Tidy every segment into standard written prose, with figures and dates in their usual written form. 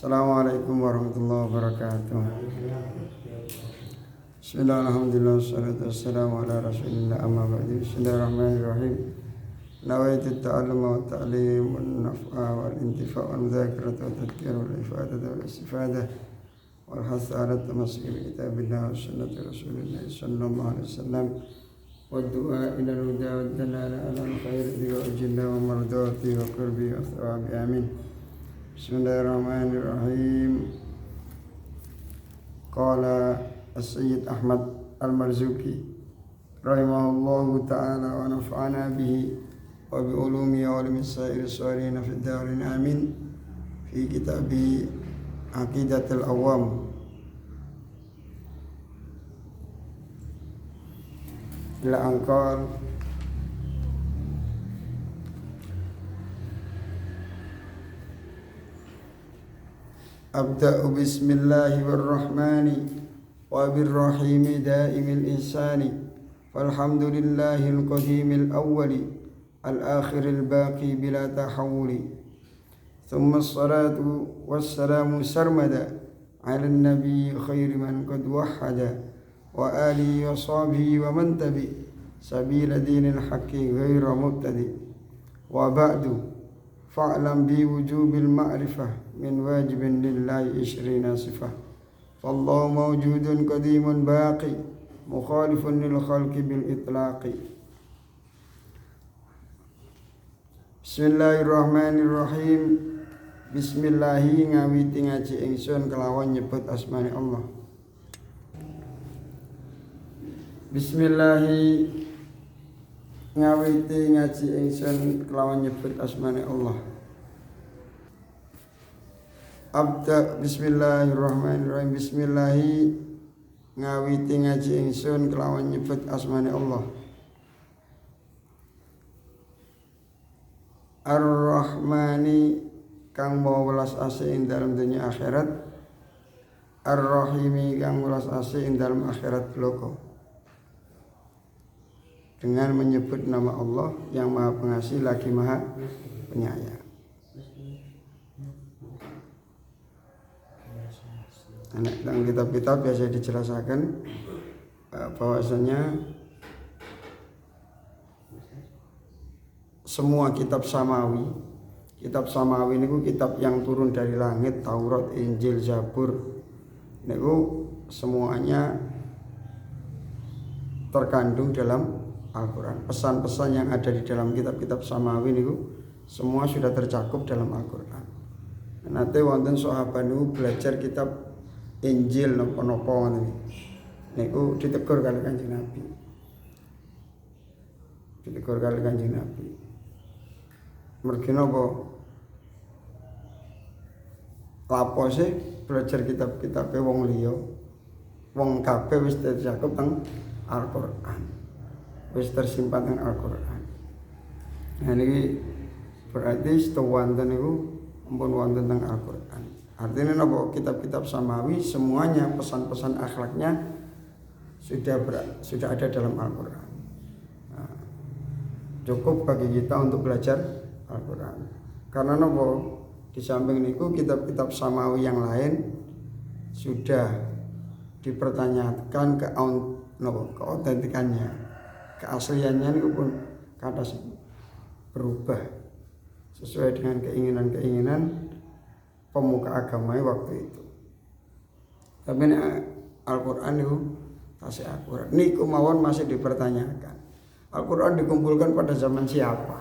Assalamualaikum warahmatullahi wabarakatuh. Bismillah, alhamdulillah, wassalatu wassalamu ala rasulillah, amma ba'du. Bismillahirrahmanirrahim. Nawaitu ta'alluma wa ta'lim wa naf'a wal intifa' wal mudzakarata wa tadhkira wal ifadata wal istifadah wal hasa ala tamassuki bi kitabillah wa sunnati rasulillah sallallahu alaihi wasallam wa du'a ila al-huda wa dalala ala al-khairi wa ajilla wa mardati wa qurbi wa thawabi, amin. Bismillahirrahmanirrahim. Qala As-Sayyid Ahmad Al-Marzuki rahimahullahu ta'ala wa nafa'ana bihi wa bi ulumi wa ulumi sa'iri salihin fid darin, amin. Fi kitabi Aqidatul Awam ila angkal abda'u bismillahi warrahmani wa birrahimi daimil ihsani walhamdulillahil qadimil awwali al-akhiril baqi bila tahawuli thumma as-salatu wassalamu sarmada ala nabi khairi man qad wahhada wa alihi wa sahbihi wa man tabi sabila dinil haqqi ghaira mubtadi wa ba'du fa'lam bi wujubil ma'rifah min wajibin lillahi 20 sifah fallahu mawjudun qadimun baqi mukhalifun lil khalqi bil itlaqi. Bismillahirrahmanirrahim. Bismillahi ngawiti ngaji ingsun kelawan nyebut asmane Allah. Bismillahi ngawiti ngaji ingsun kelawan nyebut asmane Allah. Abda bismillahirrahmanirrahim. Bismillahi ngawiti ngaji ingsun kelawan nyebut asmane Allah. Ar-Rahmani kang mau welas asih ing dalam dunia akhirat, Ar-Rahimi kang welas asih ing dalam akhirat loko. Dengan menyebut nama Allah yang Maha Pengasih lagi Maha Penyayang. Dalam kitab-kitab biasa dijelaskan bahwasanya semua kitab samawi ini kitab yang turun dari langit, Taurat, Injil, Zabur, niku semuanya terkandung dalam Al-Quran. Pesan-pesan yang ada di dalam kitab-kitab samawi niku semua sudah tercakup dalam Al-Quran. Nanti wonten sahabat niku belajar kitab Injil napa-napa ngoten niku ditegur kali Kanjeng Nabi. Mergi napa? Lapo sih belajar kitab-kitabe wong liya. Wong kabeh wis tercakup teng Al-Quran. Wis tersimpan teng Al-Quran. Nah niki berarti wonten niku ampun wonten teng Al-Quran. Artinya napa? Kitab-kitab samawi semuanya pesan-pesan akhlaknya sudah ada dalam Al-Quran. Nah, cukup bagi kita untuk belajar Al-Quran. Karena napa? Di samping niku kitab-kitab samawi yang lain sudah dipertanyakan keautentikannya, keasliannya niku pun kados berubah sesuai dengan keinginan-keinginan pemuka agama waktu itu. Tapi Al-Quran itu tasih akurat. Niku mawon masih dipertanyakan. Al-Quran dikumpulkan pada zaman siapa?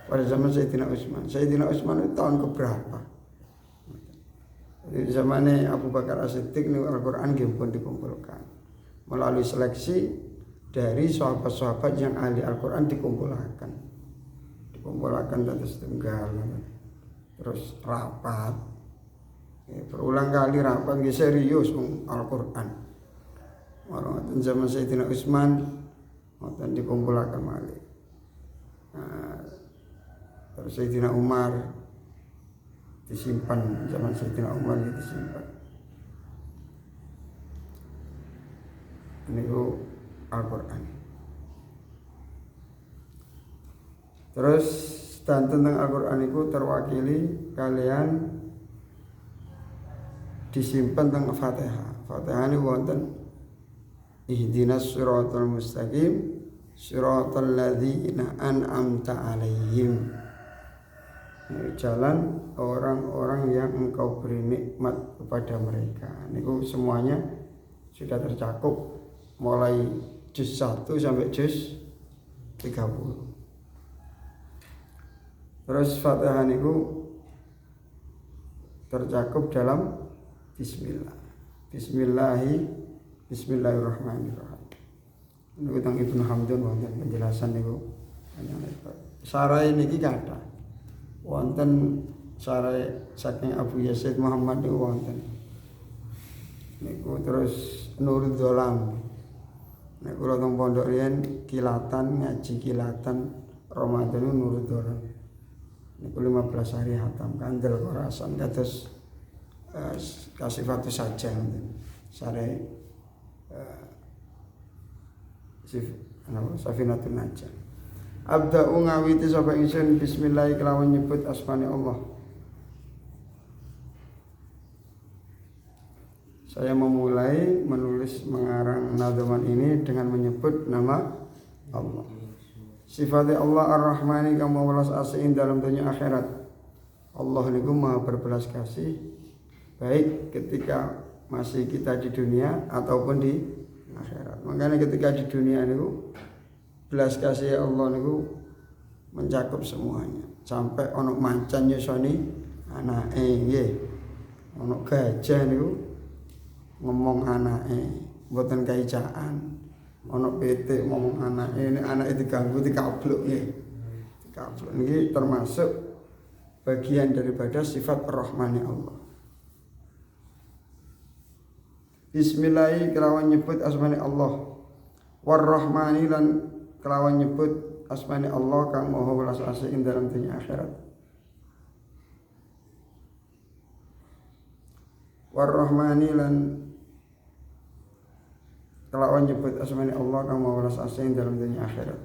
Pada zaman Sayyidina Utsman. Sayyidina Utsman itu tahun keberapa? Di zamannya Abu Bakar As-Siddiq niku Al-Quran pun dikumpulkan. Melalui seleksi dari sahabat-sahabat yang ahli Al-Quran dikumpulkan terus tunggal. Terus rapat, berulang kali rapat, serius Al-Quran. Orang zaman Sayyidina Utsman, orang dikumpulkan malih. Terus Sayyidina Umar disimpan, zaman Sayyidina Umar disimpan. Ini Al-Quran. Terus dan tentang Al-Quran itu terwakili kalian disimpen teng Fatihah. Fatihah niku wonten ihdinas siratal mustaqim siratal ladzina an'amta 'alaihim. Jalan orang-orang yang engkau beri nikmat kepada mereka. Niku semuanya sudah tercakup mulai juz 1 sampai juz 30. Terus Fatihah niku tercakup dalam bismillah. Bismillahirrahmanirrahim. Niku teng Ibnu Hamdun wonten penjelasan niku. Sarai niki kathah. Wonten sarai saking Abu Yazid Muhammad niku wonten. Niku terus Nurul Dzolam. Nek kula teng pondok riyen kilatan ngaji kilatan Ramadan Nurul Dzolam. Niku 15 hari hatam kandel Khorasan kados kasifatu saja ngoten. Sarai Safinatun Najah. Abda'u ngawiti sapa ingsun bismillah kelawan nyebut asmane Allah. Saya memulai menulis mengarang nadhaman ini dengan menyebut nama Allah. Sifat Allah Ar-Rahmani kang welas asih dalam dunia akhirat. Allah niku Maha berbelas kasih baik ketika masih kita di dunia ataupun di akhirat. Makanya ketika di dunia niku belas kasih Allah niku mencakup semuanya. Sampai ono macan nyusoni anake nggih. Ono gajah niku ngomong anake, mboten kaicaan. Ono pitik ngomong anake, ini anake diganggu dikabluk nggih. Dikabluk niki termasuk bagian daripada sifat Rahmani Allah. Bismillahi kelawan nyebut asmane Allah. War-Rahmani lan kelawan nyebut asmane Allah kang maha welas asih ing dalam dunia akhirat. War-Rahmani lan kelawan nyebut asmane Allah kang maha welas asih ing dalam dunia akhirat.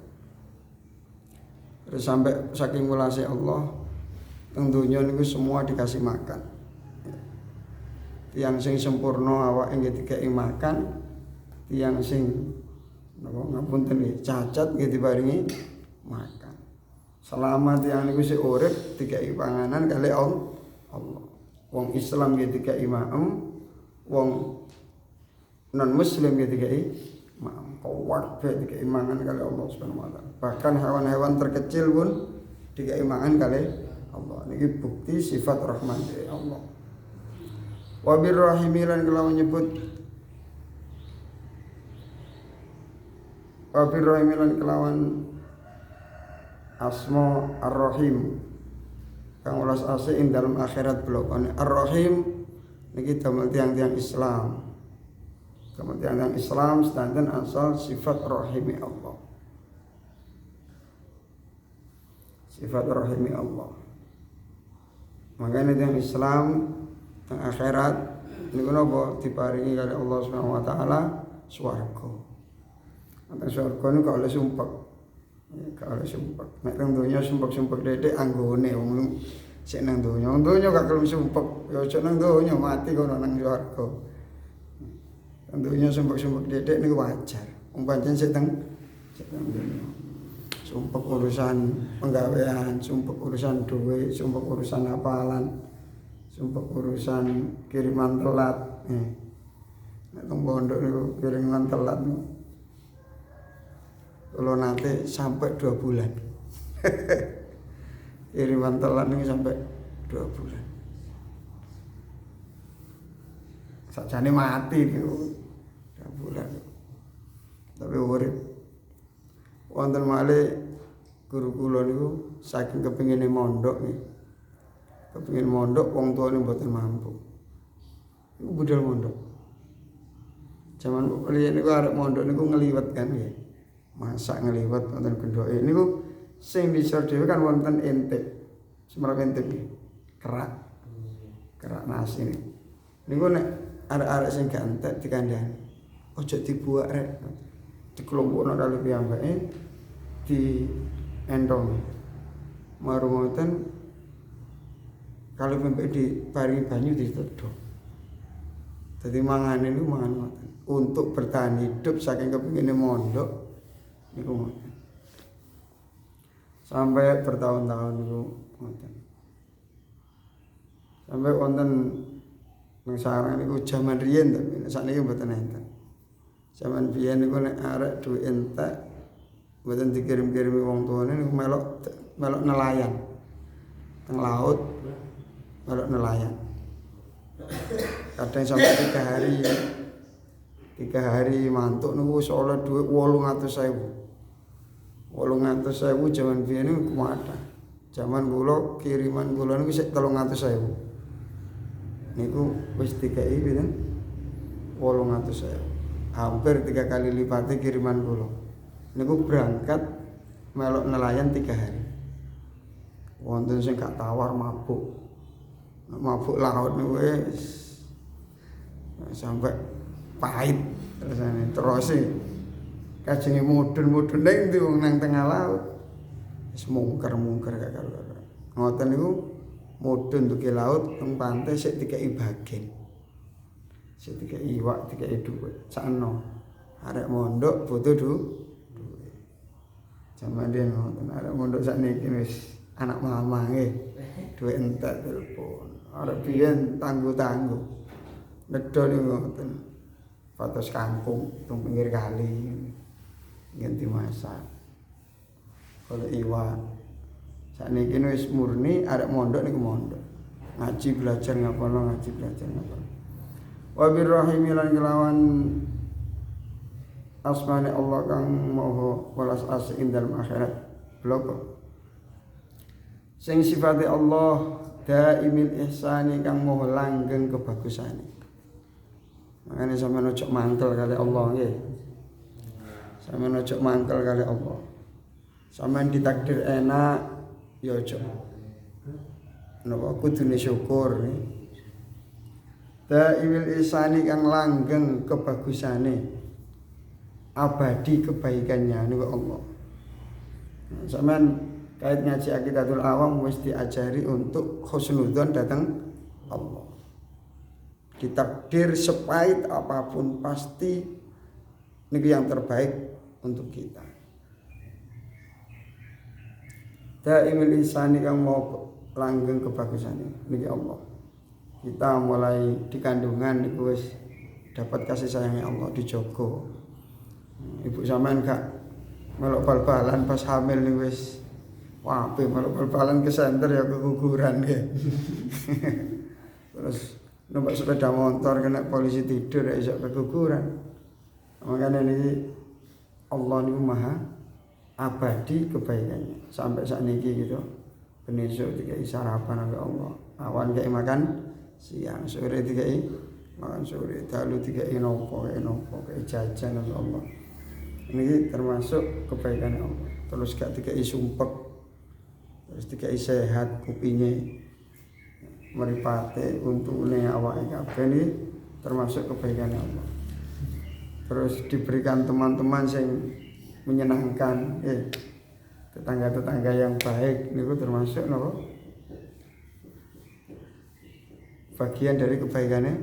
Terus sampai saking welase Allah teng donya niku semua dikasih makan. Tiang sing sempurna awake nggih dikeki makan, tiang sing ngapunten nggih cacat nggih diparingi makan. Selama tiang niku sing urip dikeki panganan kali Allah. Wong Islam nggih dikeki maem, wong non muslim nggih dikeki maem. Kabeh dikeki mangan kali Allah Subhanahu wa taala. Bahkan hewan-hewan terkecil pun dikeki mangan kali Allah. Niki bukti sifat Rahman dari Allah. Wa birrahimi lan kelawan nyebut wa birrahimi lan kelawan asma Ar-Rahim kang welas asih ing dalam akhirat blokane Ar-Rahim niki damel tiang-tiang Islam. Kemudian tiang Islam sedanten asal sifat rahimi Allah. Sifat rahimi Allah. Makanya tiang Islam teng akhirat niku napa diparingi kali Allah Subhanahu wa taala swarga. Nek swarga niku oleh sumpek. Kalau sumpek, nek nang donya sumpek-sumpek dedek anggone wong sik nang donya. Wong donya gak kelem sumpek, ya aja nang donya mati kono nang swarga. Nang donya sumpek-sumpek dedek niku wajar. Wong pancen sik teng donya. Sumpek urusan penggawean, sumpek urusan duit, sumpek urusan hafalan, sumpek urusan kiriman telat. Nek teng pondok niku kiriman telat niku kalau nanti sampai 2 bulan kiriman telat ini sampai 2 bulan sakjane mati niku 2 bulan tapi urip wonten malih guru kula niku saking kepengine mondok nih kepengin mondok wong tuane mboten mampu niku budal mondok zaman riyen niku arek mondok niku ngliwet kan nggih masak ngeliwat wonten gendhoke niku sing disor dhewe kan wonten entek semerap entek kerak nasi niku nek arek-arek sing gak entek dikandhani ojo dibuak rek dikelompokno kali piyambake di endong marung ngoten kalau pempek diparingi banyu ditedhok Dadi mangan niku mangan ngoten. Untuk bertahan hidup saking kepingine mondok niku ngoten. Sampai bertahun-tahun niku ngoten. Sampai wonten nang sarang niku jaman riyen tapi sakniki mboten enten. Jaman biyen niku nek arek duwe entek mboten dikirim-kirimi wong tuane niku melok nelayan. Teng laut melok nelayan. Kadang sampai 3 hari mantuk niku wis oleh dhuwit 800.000. 800.000 jaman biyen niku kuwata. Jaman kula kiriman kula niku sik 300.000. Niku wis dikai pinten? 800.000. Hampir 3 kali lipatnya kiriman kula. Niku berangkat melok nelayan 3 hari. Wonten sing gak tawar mabuk. Mabuk laut niku wis sampai pahit terus kajenge mudhun-mudhun ning ndi wong nang tengah laut. Wis mungker-mungker gak karo-karo. Ngoten niku mudhun duke laut teng pantai sik dikeki bagen. Sik dikeki iwak, dikeki dhuwit. Sakno. Arek mondok butuh dhuwit. Jaman riyen ngoten arek mondok sakniki wis anak mama nggih. Dhuwit entek telepon. Arek biyen tangguh-tangguh. Nedol niku ngoten. Patos kangkung teng pinggir kali. Ganti masak. Kalau iwak sakniki wis murni arek mondok niku mondok. Ngaji belajar ngapono. Wa birrahimi lan kelawan asmane Allah kang maha welas asih ing dalem akhirat. Bloko. Sing sifate Allah daimil ihsani kang maha langgeng kebagusane. Makane sampeyan ojo mangkel kali Allah nggih. Sampeyan ojo mangkel kali Allah. Sampeyan ditakdir enak ya ojo. Napa kudune syukur nggih. Daimil ihsani kang langgeng kebagusane. Abadi kebaikannya niku Allah. Sampeyan kait ngaji Aqidatul Awam wis diajari untuk husnudzon datang Allah. Ditakdir sepahit apapun pasti niku yang terbaik untuk kita. Daimil ihsani kang mau langgeng kebagusane niki Allah. Kita mulai di kandungan niku wis dapat kasih sayangnya Allah dijogo. Ibu sampean gak melok bal-balan pas hamil niku wis wape melok bal-balan ke senter ya keguguran nggih. Terus numpak sepeda motor kena polisi tidur ya iso keguguran. Makanya niki Allah niku maha abadi kebaikannya. Sampai saat niki gitu. Penisuk dikai sarapan oleh Allah. Awan dikai makan siang, sore dikai makan sore, dalu dikai nopo, kayak jajan oleh Allah. Ini termasuk kebaikan Allah. Terus gak dikai sumpek, terus dikai sehat kupingnya, meripate untune awake kabeh ini termasuk kebaikan Allah. Terus diberikan teman-teman yang menyenangkan, tetangga-tetangga yang baik niku termasuk napa? Bagian dari kebaikannya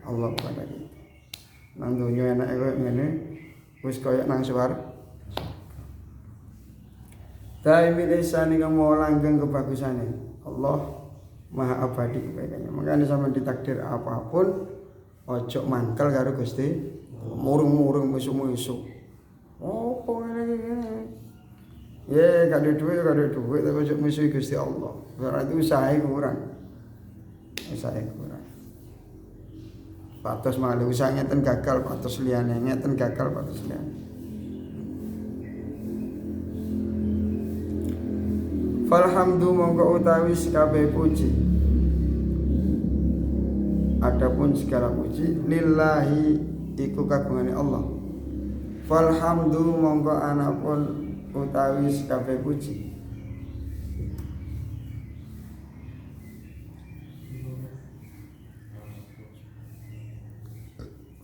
Allah kepada kita. Nang donya enake koyo ngene wis koyo nang swarga. Daimil ihsani kang mau langgeng kebagusane. Allah maha abadi kebaikannya. Makanya sampeyan ditakdir apapun ojo mangkel karo Gusti. Murung-murung musuh-musuh. Opo ngene. Ya gak ada duit tapi ojo musuhi Gusti Allah. Berarti usaha kurang. Patos malih usaha ngeten gagal, patos liyane ngeten gagal, patos liyane. Falhamdu monggo utawi kabeh puji. Adapun segala puji lillahi iku kagungane Allah. Falhamdu monggo anapun utawi kabeh puji.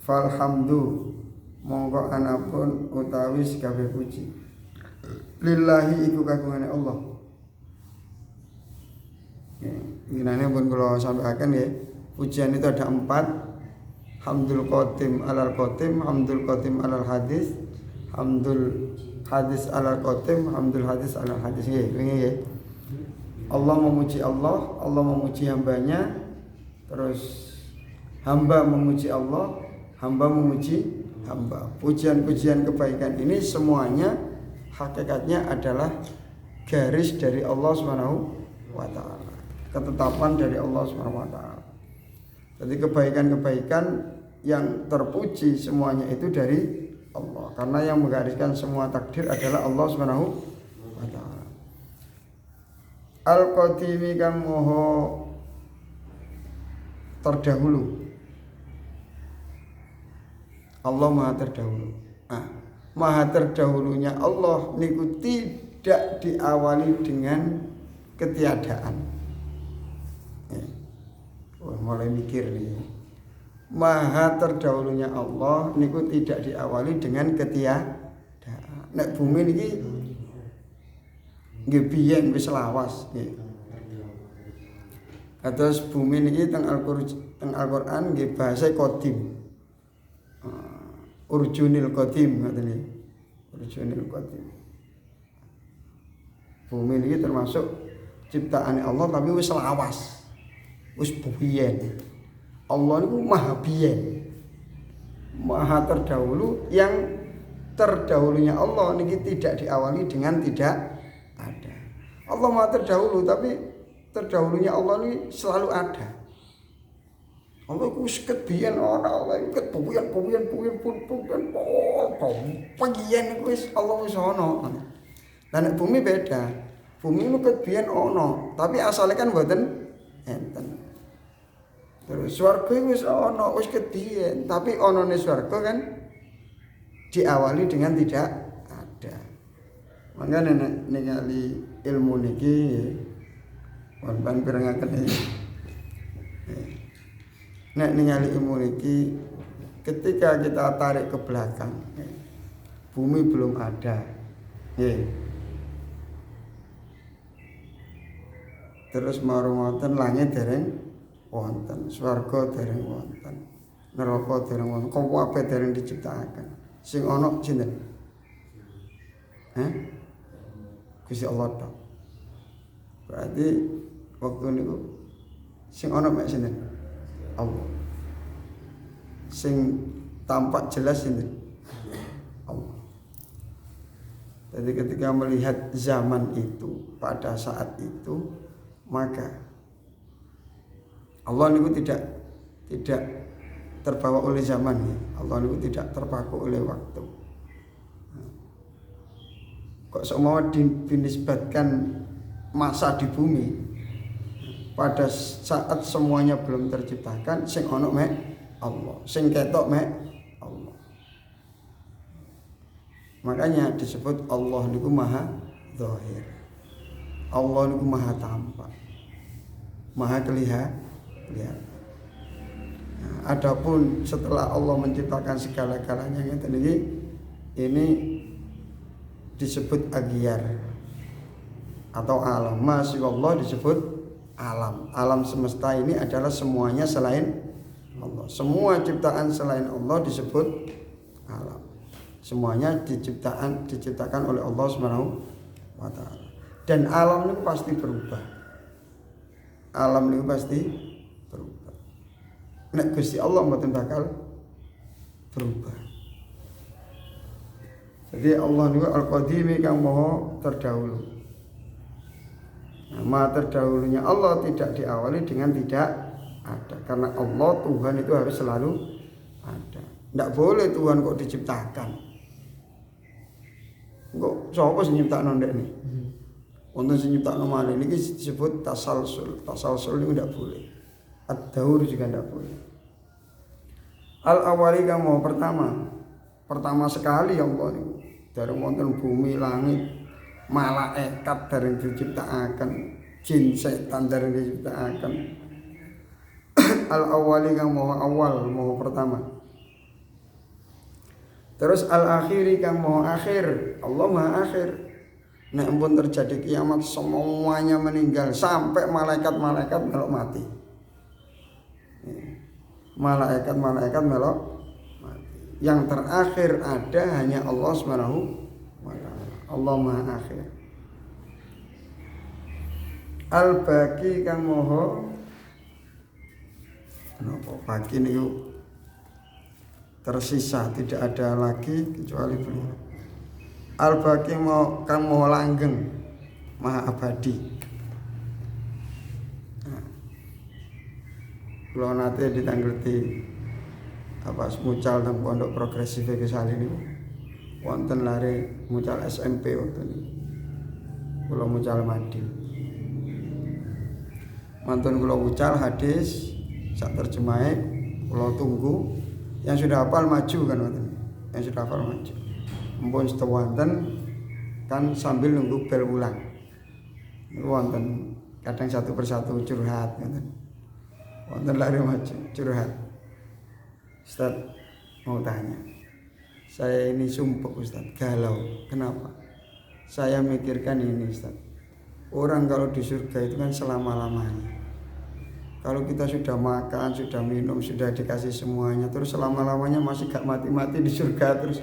Falhamdu monggo anapun utawi kabeh puji. Lillahi iku kagungane Allah. Ginane pun kula sampaikan ya, pujian itu ada 4, hamdul qadim alal qadim, hamdul qadim alal hadis, hamdul hadis alal qadim, hamdul hadis alal hadis. Nggih. Allah memuji Allah, Allah memuji hambanya, terus hamba memuji Allah, hamba memuji hamba. Pujian-pujian kebaikan ini semuanya hakikatnya adalah garis dari Allah Subhanahu wa taala. Ketetapan dari Allah Subhanahu wa taala. Jadi kebaikan-kebaikan yang terpuji semuanya itu dari Allah. Karena yang menggariskan semua takdir adalah Allah Subhanahu wa taala. Al-Qadimi kang moho terdahulu. Allah maha terdahulu. Maha terdahulunya Allah niku tidak diawali dengan ketiadaan. Mulai mikir nih. Maha terdahulunya Allah niku tidak diawali dengan ketiadaan. Nek bumi niki nggih biyen wis lawas nggih. Kados bumi niki teng Al-Qur'an nggih bahasa qadim. Urjunil qadim ngoten niki. Urjunil qadim. Bumi niki termasuk ciptaan Allah tapi wis lawas. Wis biyen. Allah niku maha biyen. Maha terdahulu, yang terdahulunya Allah niki tidak diawali dengan tidak ada. Allah maha terdahulu tapi terdahulunya Allah ini selalu ada. Allah ku seket biyen ora Allah iket puyen wis Allah wis ana. Lah nek bumi beda. Bumi niku ket biyen ana, tapi asale kan mboten enten. Terus swarga wis ana, wis ket biyen, tapi anane swarga kan diawali dengan tidak ada. Mangga nek ningali ilmu niki wonten pirengaken iki. Nek ningali ilmu niki ketika kita tarik ke belakang, bumi belum ada. Terus marang-marang langit dereng wonten, swarga dereng wonten, neraka dereng wonten, kabeh dereng diciptakaken. Sing ana sinten? Gusti Allah tok. Berarti waktu niku sing ana mek sinten? Allah. Sing tampak jelas sinten? Allah. Jadi ketika melihat zaman itu, pada saat itu, maka Allah niku tidak terbawa oleh zaman. Allah niku tidak terpaku oleh waktu. Kok semua dinisbatkan masa di bumi, pada saat semuanya belum terciptakan, sing ono mek Allah, sing ketok mek Allah. Makanya disebut Allah niku maha zahir. Allah niku maha tampak, maha kelihatan. Nah, adapun setelah Allah menciptakan segala-galanya ini disebut aghyar atau alam. Masih Allah disebut alam. Alam semesta ini adalah semuanya selain Allah. Semua ciptaan selain Allah disebut alam. Semuanya diciptakan oleh Allah Subhanahu wa taala. Dan alam itu pasti berubah. Alam itu pasti berubah. Nek Gusti Allah mboten bakal berubah. Jadi Allah niku Al-Qadimi kang maha terdahulu. Nah, maha terdahulunya Allah tidak diawali dengan tidak ada. Karena Allah Tuhan itu harus selalu ada. Tidak boleh Tuhan kok diciptakan. Kok sapa sing nyiptakno ndek iki? Wonten sing nyiptakno malih niki disebut tasalsul. Tasalsul itu tidak boleh. Ad-daur juga tidak boleh. Al-awwali kang maha pertama. Pertama sekali Allah niku. Dari wonten bumi, langit, malaikat dereng diciptakaken, jin setan dereng diciptakaken. Al-awwali kang maha awal, maha pertama. Terus al-akhiri kang maha akhir, Allah maha akhir. Nek pun terjadi kiamat semuanya meninggal sampai malaikat-malaikat melok mati. malaikat melok mati. Yang terakhir ada hanya Allah Subhanahu wa taala. Allah Maha Akhir. Al-Baqi kang moho napa baqi niku tersisa, tidak ada lagi kecuali beliau. Al-Baqi kang moho langgeng, Maha Abadi. Kalau nanti ditanggerti apa mucal teng pondok progresif Gesali niku wonten lare mucal SMP waktu niku. Kula mucal Madi. Mantun kula mucal hadis sak terjemahe kula tunggu yang sudah hafal maju kan wonten. Yang sudah hafal maju. Mumpun setuwanten kan sambil nunggu bel ulang. Niku wonten kadang satu persatu curhat ngoten. Wonten lari maju curhat. Ustaz mau tanya. Saya ini sumpah Ustaz, galau. Kenapa? Saya mikirkan ini Ustaz. Orang kalau di surga itu kan selama-lamanya. Kalau kita sudah makan, sudah minum, sudah dikasih semuanya, terus selama-lamanya masih gak mati-mati di surga, terus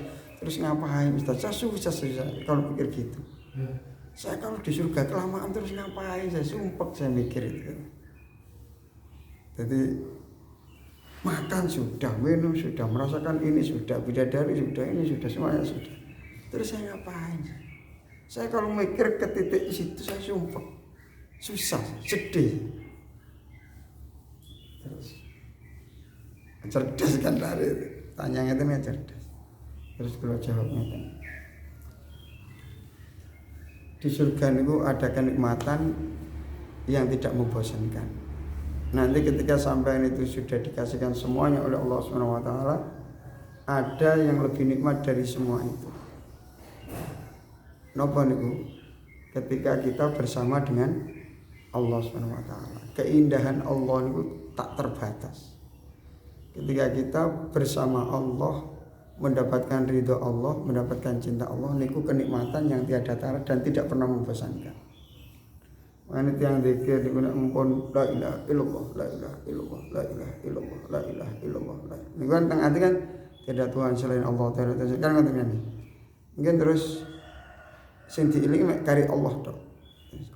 ngapain Ustaz? Saya susah kalau pikir gitu. Saya kalau di surga kelamaan terus ngapain? Saya sumpah saya mikir itu. Jadi makan sudah, minum sudah, merasakan ini sudah, bidadari sudah, ini sudah, semuanya sudah. Terus saya ngapain? Saya kalau mikir ke titik situ saya sumpah susah, sedih. Terus cerdas kan lari, tanyanya itu cerdas. Terus kalau jawabnya kan, di surga itu ada kenikmatan yang tidak membosankan. Nanti ketika sampai itu sudah dikasihkan semuanya oleh Allah Subhanahu wa taala, ada yang lebih nikmat dari semua itu. Napa niku? Ketika kita bersama dengan Allah Subhanahu wa taala. Keindahan Allah niku tak terbatas. Ketika kita bersama Allah, mendapatkan ridho Allah, mendapatkan cinta Allah, niku kenikmatan yang tiada tara dan tidak pernah membosankan. Manit yang zikir digunakan mumpun la ilaha illallah, la ilaha illallah, la ilaha illallah, la ilaha illallah. Niku kan teng ati kan tidak Tuhan selain Allah Ta'ala. Kan ngoten ngene. Mungkin terus sing dieling mek kari Allah tok.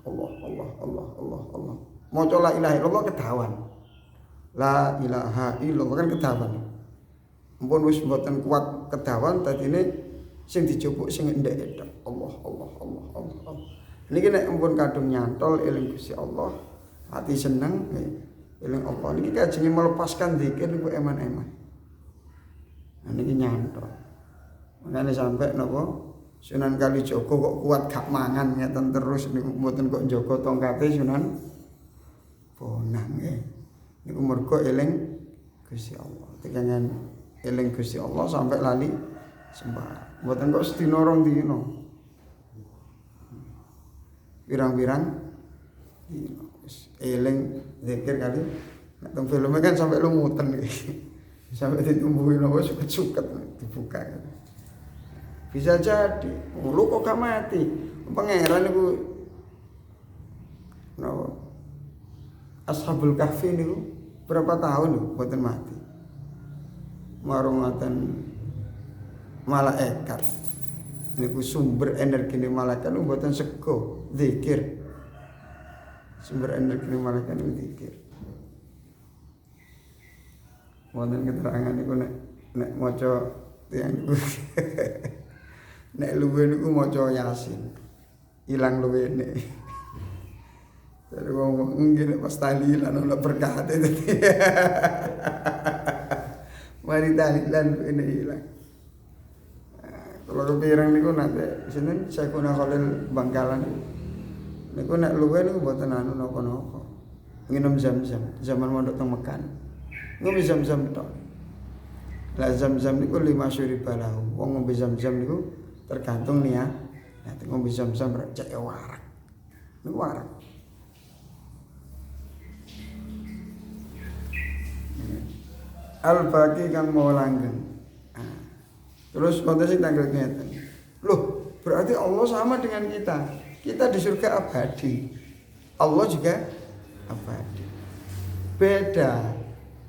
Allah. Maca la ilaha illallah kedawan. La ilaha illallah kan kedawan. Mumpun wis mboten kuat kedawan dadine sing dijupuk sing endek tok. Allah. Niki nek ampun kadung nyantol eling Gusti Allah, hati seneng eling Allah. Niki kajenge melepaskan zikir niku eman-eman. Nah niki nyantol. Makane sampai napa Sunan Kalijaga kok kuat gak mangan ngeten terus niku mboten kok njaga tongkate Sunan Bonang nggih. Niku mergo eling Gusti Allah. Tekangan eling Gusti Allah sampai lali sembarang. Mboten kok sedina rong dina. Pirang-pirang eling zikir kali nek teng filmnya kan sampai lumutan iki. Sampai ditumbuhin apa suket-suket dibuka kan. Bisa jadi lu kok gak mati. Pangeran niku no Ashabul Kahfi niku berapa tahun lho mboten mati. Marungaten malaikat. Niku sumber energi malaikat niku mboten sego zikir. Sumber energi malaikat niku zikir. Wonten keterangan niku nek maca tiyang niku nek luwe niku maca Yasin. Ilang luwene. Jadi ngomong ngene pas tahlilan ana berkah itu. Mari tahlilan ini hilang. Kalau kepirang niku nanti sinten Syekhuna Khalil Bangkalan niku nek luwe niku mboten anu napa-napa. Nginum Zam-zam zaman mondok teng Mekah. Ngombe Zam-zam tok. Lah Zam-zam niku 5 syuribalahu. Wong ngombe Zam-zam niku tergantung nih ya. Nek ngombe Zam-zam cek warak. Niku warak. Al-Baqi kang mau langgeng. Terus konteks sing tanggal ngeten. Loh, berarti Allah sama dengan kita. Kita di surga abadi. Allah juga abadi. Beda.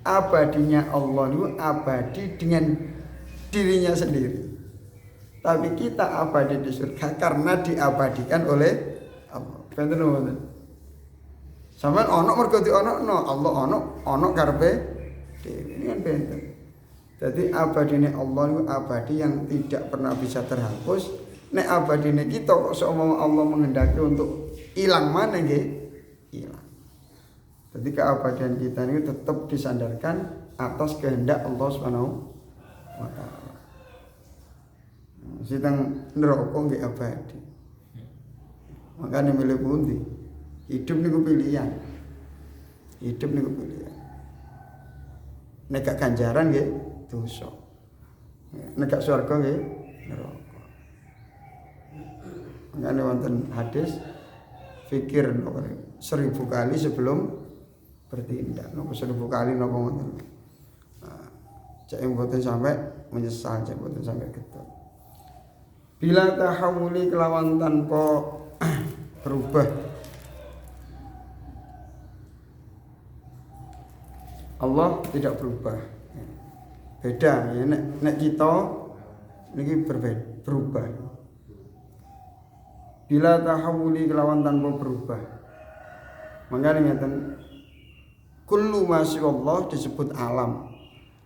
abadinya Allah itu abadi dengan dirinya sendiri. Tapi kita abadi di surga karena diabadikan oleh Allah. Betul. Sampeyan ono mergo ono Allah ono karepe dhewe. Ini kan bener. Jadi abadine Allah itu abadi yang tidak pernah bisa terhapus. Nek abadine kita kok seumpama Allah menghendaki untuk hilang mana nggih? Hilang. Jadi keabadian kita ini tetap disandarkan atas kehendak Allah Subhanahu wa taala. Sidang neraka nggih abadi. Makanya milih pundi? Hidup niku pilihan. Hidup niku pilihan. Nek gak ganjaran nggih dosa. Nek gak swarga nggih neraka. Makanya wonten hadis fikir 1000 kali sebelum bertindak. 1000 kali napa ngoten. Cek mboten sampai menyesal, cek mboten sampai getol. Bila tahawuli kelawan tanpa berubah. Allah tidak berubah. Beda ya nek kita niki berbeda, berubah. Bila tahawuli kelawan tanpa berubah. Mangkane ngeten kullu ma Allah disebut alam.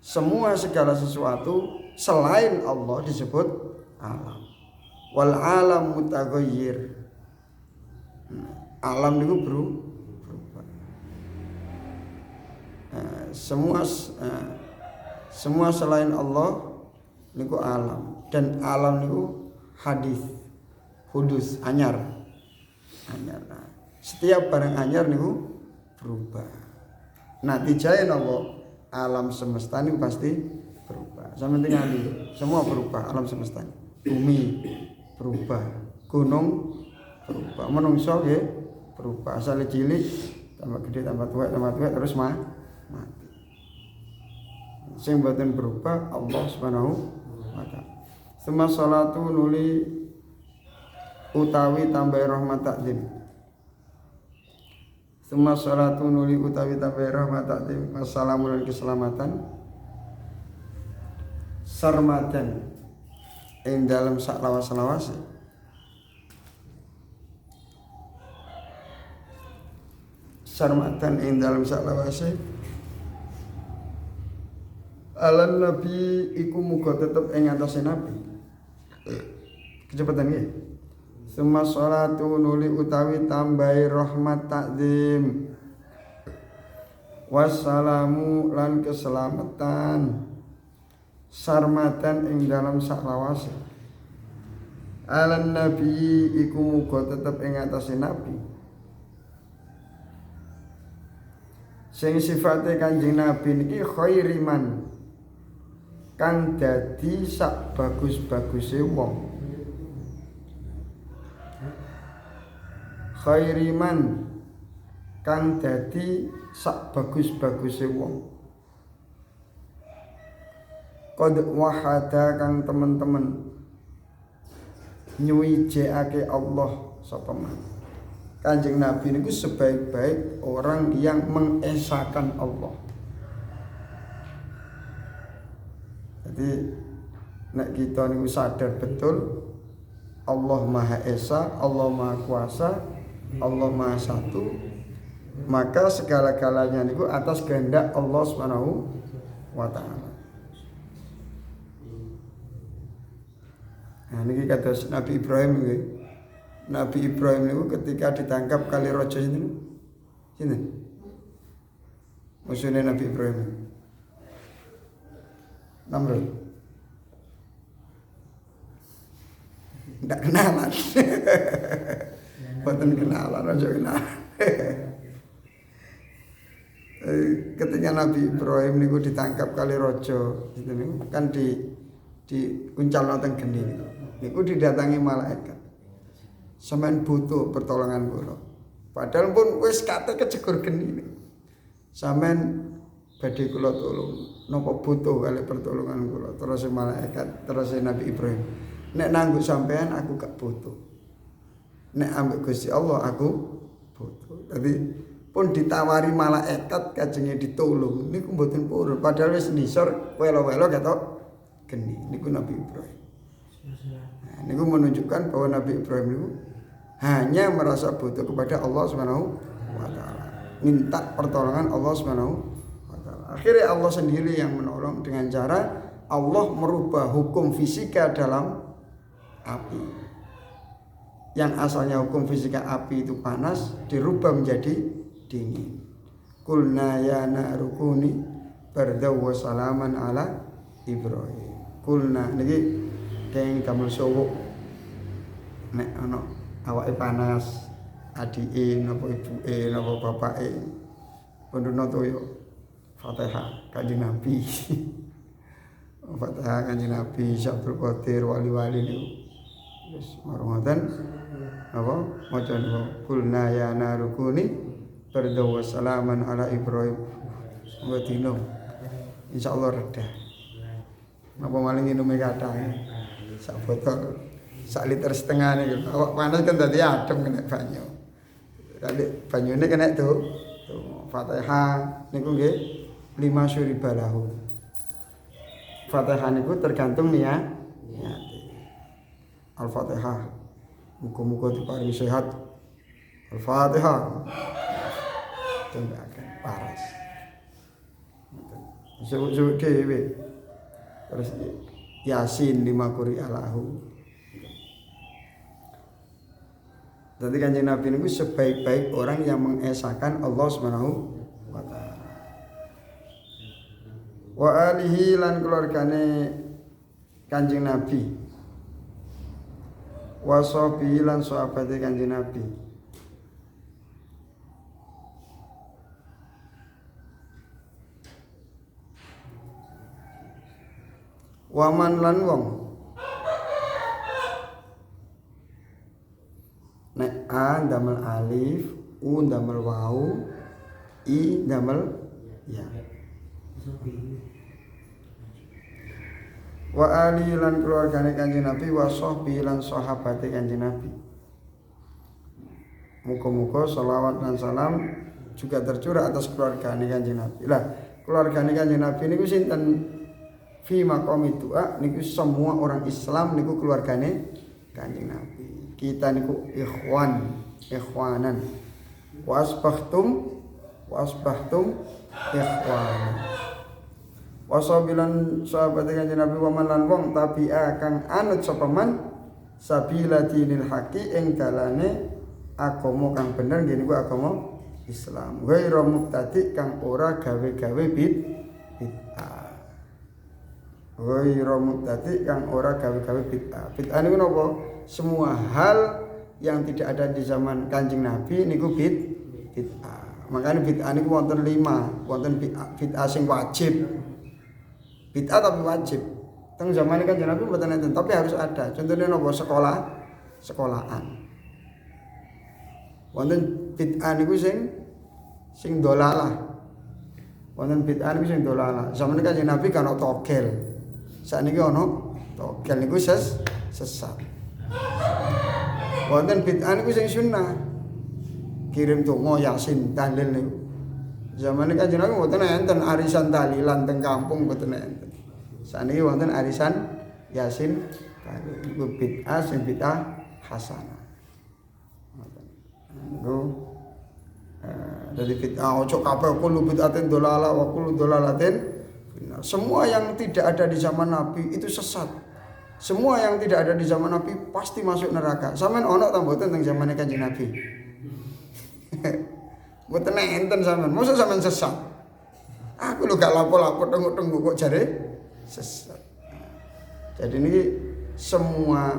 Semua segala sesuatu selain Allah disebut alam. Wal alam mutaghayyir. Alam niku berubah. Semua selain Allah niku alam dan alam niku hadis, hudus, anyar. Nah, setiap barang anyar niku berubah. Natijahnya Allah alam semesta niku pasti berubah. Sampe tinggali semua berubah alam semesta. Bumi berubah, gunung berubah, menungso nggih berubah. Asale cilik tambah gede tambah tua terus mati. Sing mboten berubah Allah Subhanahu wa taala. Sema salatu nuli utawi tambah rahmat takdim. Sema salatu nuli utawi tambah rahmat takdim. Wassalamu dan keselamatan sarmadan ing dalam sak lawas-lawase. Sarmatan ing dalam sak lawase. Alan nabi iku muga tetep ing atase nabi. Kecepatan nggih. Summa sholatu nuli utawi tambahi rahmat takzim. Wassalamu lan keselamatan sarmatan ing dalam sak lawase. Alan nabi iku muga tetep ing atase nabi. Sing sifate Kanjeng Nabi niki khairiman kang dadi sak bagus-baguse wong. Khairiman kang dadi sak bagus-baguse wong. Qad wahada kang temen-temen nyuwijake Allah sapa man. Kanjeng Nabi niku sebaik-baik orang yang mengesahkan Allah. Jadi nek kita niku sadar betul Allah Maha Esa, Allah Maha Kuasa, Allah Maha Satu, maka segala-galanya niku atas kehendak Allah Subhanahu wa taala. Nah niki kata Nabi Ibrahim niki. Nabi Ibrahim niku ketika ditangkap kali raja ini. Sini. Musuhnya Nabi Ibrahim. Namrud. Tidak kenalan. Boten kenalan, aja kenalan. Ketika Nabi Ibrahim niku ditangkap kali raja, itu niku kan di uncal nonton geni niku didatangi malaikat. Sampeyan butuh pertolongan kula. Padahal pun wis kate kecegur geni niku. Sampeyan badhe kula tolong. Napa butuh kali pertolongan kula? Terus malaikat, terus Nabi Ibrahim. Nek nanggung sampean aku gak butuh. Nek ambek Gusti Allah aku butuh. Jadi pun ditawari malaikat kajenge ditulung niku mboten purun padahal wis nisor welo-welo ketok geni niku Nabi Ibrahim. Nah, niku menunjukkan bahwa Nabi Ibrahim niku hanya merasa butuh kepada Allah Subhanahu wa taala. Minta pertolongan Allah Subhanahu wa taala. Akhirnya Allah sendiri yang menolong dengan cara Allah merubah hukum fisika dalam api. Yang asalnya hukum fisika api itu panas dirubah menjadi dingin. Qulna ya narukuni bardaw wa salaman ala Ibrahim. Qulna niki keng damel suwuk nek ana awake panas adike napa ibuke napa bapake pendono toyo Fatihah Kanjeng Nabi. Fatihah Kanjeng Nabi Abdul Qadir wali-wali niku wis marang-marang apa maca niku qulna ya narukuni bardaw wa salaman ala Ibrahim wa dino insyaallah reda. Napa maling minum kathah sak botol sak liter setengah niku awak panas kan dadi adem kena banyu. Dadi banyune kena tuh Fatihah niku nggih 5 syuribalahu. Fatihah niku tergantung niat. Al-Fatihah. Muga-muga diparingi sehat. Al-Fatihah. Tembakan paras. Sebut dhewe. Terus Yasin 5 quri alahu. Jadi Kanjeng Nabi niku sebaik-baik orang yang mengesahkan Allah Subhanahu wa taala. Wa alihi lan keluargane Kanjeng Nabi. Wa sahbihi lan sahabate Kanjeng Nabi. Waman lan wong nek a damel alif u damel wau i damel ya wa ali lan keluargane Kanjeng Nabi wa sahbi lan sahabate Kanjeng Nabi. Muga-muga selawat dan salam juga tercurah atas keluargane Kanjeng Nabi. Lah keluargane Kanjeng Nabi niku sinten? Fi maqami du'a niku semua orang Islam niku keluargane Kanjeng Nabi. Kita niku ikhwanan. Wa asbahtum ikhwanan. Wa sabilan sahabat Kanjeng Nabi wa man lan wong tabi'a kang anut sapa man sabila dinil haqi ing dalane agama kang bener nggih niku agama Islam. Ghairu mubtadi kang ora gawe-gawe bid'ah. Ghairu mubtadi kang ora gawe-gawe bid'ah. Bid'ah niku napa? Semua hal yang tidak ada di zaman Kanjeng Nabi niku bid'ah. Makanya bid'ah niku wonten 5, wonten bid'ah sing wajib. Bid'ah tapi wajib. Teng zaman Kanjeng Nabi mboten enten, tapi harus ada. Contohnya napa? Sekolahan. Wonten bid'ah niku sing dolalah. Wonten bid'ah niku sing dolalah. Zaman Kanjeng Nabi kan ana togel. Sakniki ana togel niku sesat. Wonten bid'ah niku sing sunnah. Kirim donga Yasin tahlil niku. Zaman Kanjeng Nabi mboten enten arisan tahlilan teng kampung mboten enten. Sakniki wonten arisan Yasin tahlil niku bid'ah sing bid'ah hasanah. Niku dari bid'ah ojo kabeh kullu bid'atin dolalah wa kullu dolalatin. Semua yang tidak ada di zaman Nabi itu sesat. Semua yang tidak ada di zaman Nabi pasti masuk neraka. Sampeyan ono ta mboten teng zamane Kanjeng Nabi? Mboten enten sampeyan. Mosok sampeyan sesat. Aku lho gak lapo-lapo tengok-tengok kok jare sesat. Jadi ini semua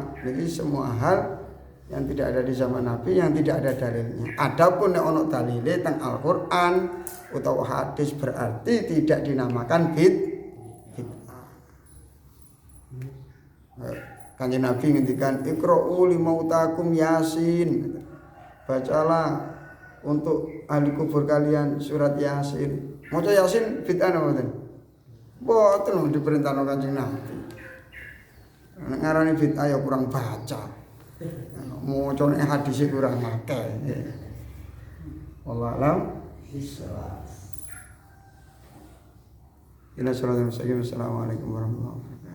hal yang tidak ada di zaman Nabi yang tidak ada dalilnya. Adapun nek ono dalile teng Al-Qur'an utawa hadis berarti tidak dinamakan bid'ah. Kanjeng Nabi ngendikan iqra'u limautakum Yasin. Bacalah untuk ahli kubur kalian surat Yasin. Maca Yasin bid'ah napa mboten? Mboten diperintahno Kanjeng Nabi. Nek ngarani bid'ah ya kurang baca. Macane hadis kurang akeh. Wallah alam. Ila sholatil mustaqim. Assalamualaikum warahmatullahi wabarakatuh.